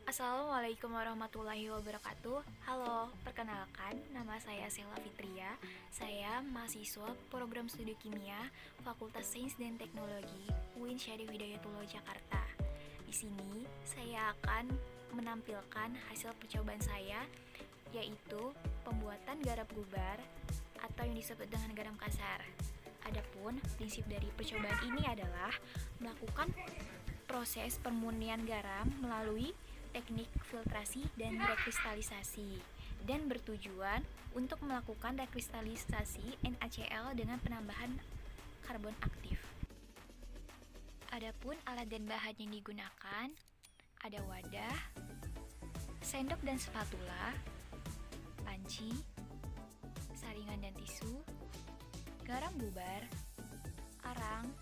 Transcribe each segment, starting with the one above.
Assalamualaikum warahmatullahi wabarakatuh. Halo, perkenalkan, nama saya Sela Fitria. Saya mahasiswa program studi kimia Fakultas Sains dan Teknologi UIN Syarif Hidayatullah Jakarta. Di sini saya akan menampilkan hasil percobaan saya, yaitu pembuatan garam gubar atau yang disebut dengan garam kasar. Adapun prinsip dari percobaan ini adalah melakukan proses pemurnian garam melalui teknik filtrasi dan rekristalisasi, dan bertujuan untuk melakukan rekristalisasi NaCl dengan penambahan karbon aktif. Adapun alat dan bahan yang digunakan ada wadah, sendok dan spatula, panci, saringan dan tisu, garam gubar, arang,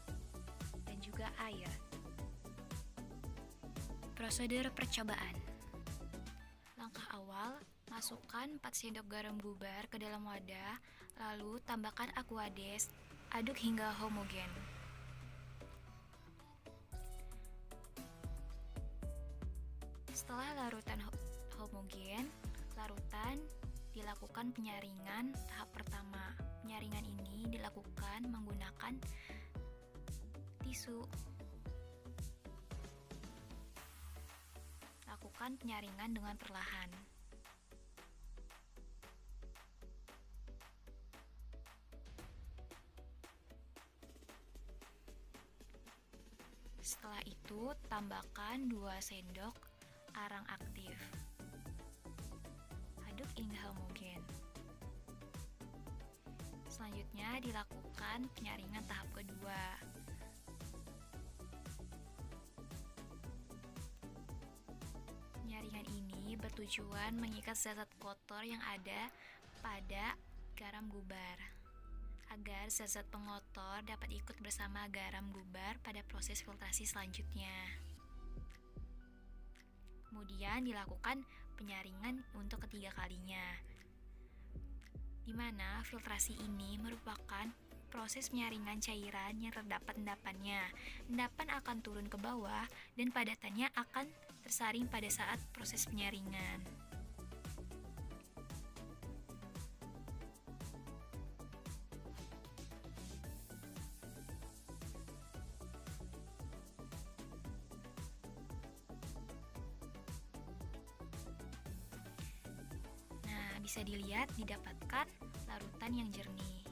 dan juga air. Prosedur percobaan. Langkah awal, masukkan 4 sendok garam gubar ke dalam wadah, lalu tambahkan aquades, aduk hingga homogen. Setelah larutan homogen, larutan dilakukan penyaringan tahap pertama. Penyaringan ini dilakukan menggunakan tisu. Lakukan penyaringan dengan perlahan. Setelah itu, tambahkan 2 sendok arang aktif. Aduk hingga homogen. Selanjutnya dilakukan penyaringan tahap kedua. Penyaringan ini bertujuan mengikat zat-zat kotor yang ada pada garam gubar, agar zat-zat pengotor dapat ikut bersama garam gubar pada proses filtrasi selanjutnya. Kemudian dilakukan penyaringan untuk ketiga kalinya, di mana filtrasi ini merupakan proses penyaringan cairan yang terdapat endapannya. Endapan akan turun ke bawah dan padatannya akan tersaring pada saat proses penyaringan. Nah, bisa dilihat didapatkan larutan yang jernih.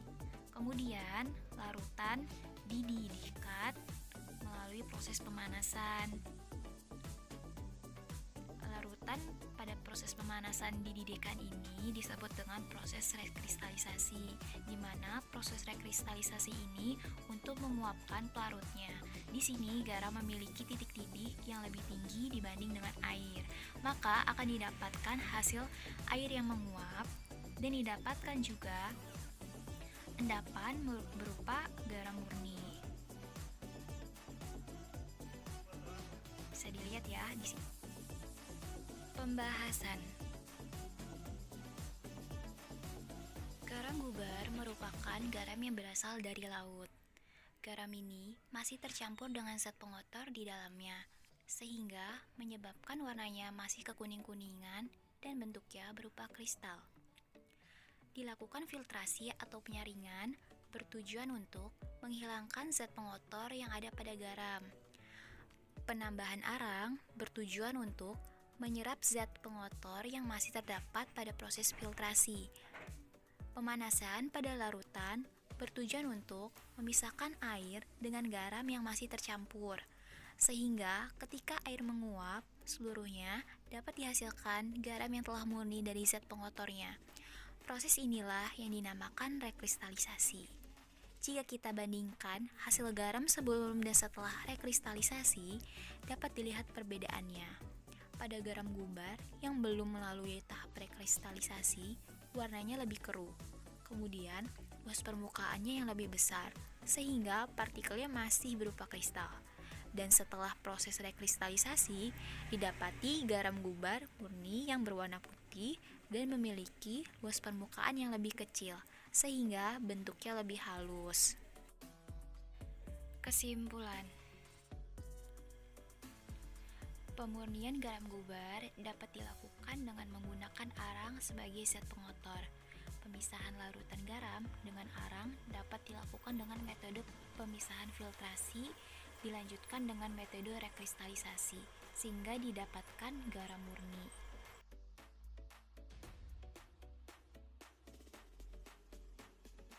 Kemudian, larutan dididihkan melalui proses pemanasan. Larutan pada proses pemanasan dididihkan ini disebut dengan proses rekristalisasi, di mana proses rekristalisasi ini untuk menguapkan pelarutnya. Di sini garam memiliki titik didih yang lebih tinggi dibanding dengan air, maka akan didapatkan hasil air yang menguap, dan didapatkan juga endapan berupa garam murni. Bisa dilihat ya di sini. Pembahasan. Garam gubar merupakan garam yang berasal dari laut. Garam ini masih tercampur dengan zat pengotor di dalamnya, sehingga menyebabkan warnanya masih kekuning-kuningan dan bentuknya berupa kristal. Dilakukan filtrasi atau penyaringan bertujuan untuk menghilangkan zat pengotor yang ada pada garam. Penambahan arang bertujuan untuk menyerap zat pengotor yang masih terdapat pada proses filtrasi. Pemanasan pada larutan bertujuan untuk memisahkan air dengan garam yang masih tercampur, sehingga ketika air menguap, seluruhnya dapat dihasilkan garam yang telah murni dari zat pengotornya. Proses inilah yang dinamakan rekristalisasi. Jika kita bandingkan hasil garam sebelum dan setelah rekristalisasi, dapat dilihat perbedaannya. Pada garam gubar yang belum melalui tahap rekristalisasi, warnanya lebih keruh. Kemudian, luas permukaannya yang lebih besar, sehingga partikelnya masih berupa kristal. Dan setelah proses rekristalisasi, didapati garam gubar murni yang berwarna putih dan memiliki luas permukaan yang lebih kecil, sehingga bentuknya lebih halus. Kesimpulan. Pemurnian garam gubar dapat dilakukan dengan menggunakan arang sebagai zat pengotor. Pemisahan larutan garam dengan arang dapat dilakukan dengan metode pemisahan filtrasi, dilanjutkan dengan metode rekristalisasi, sehingga didapatkan garam murni.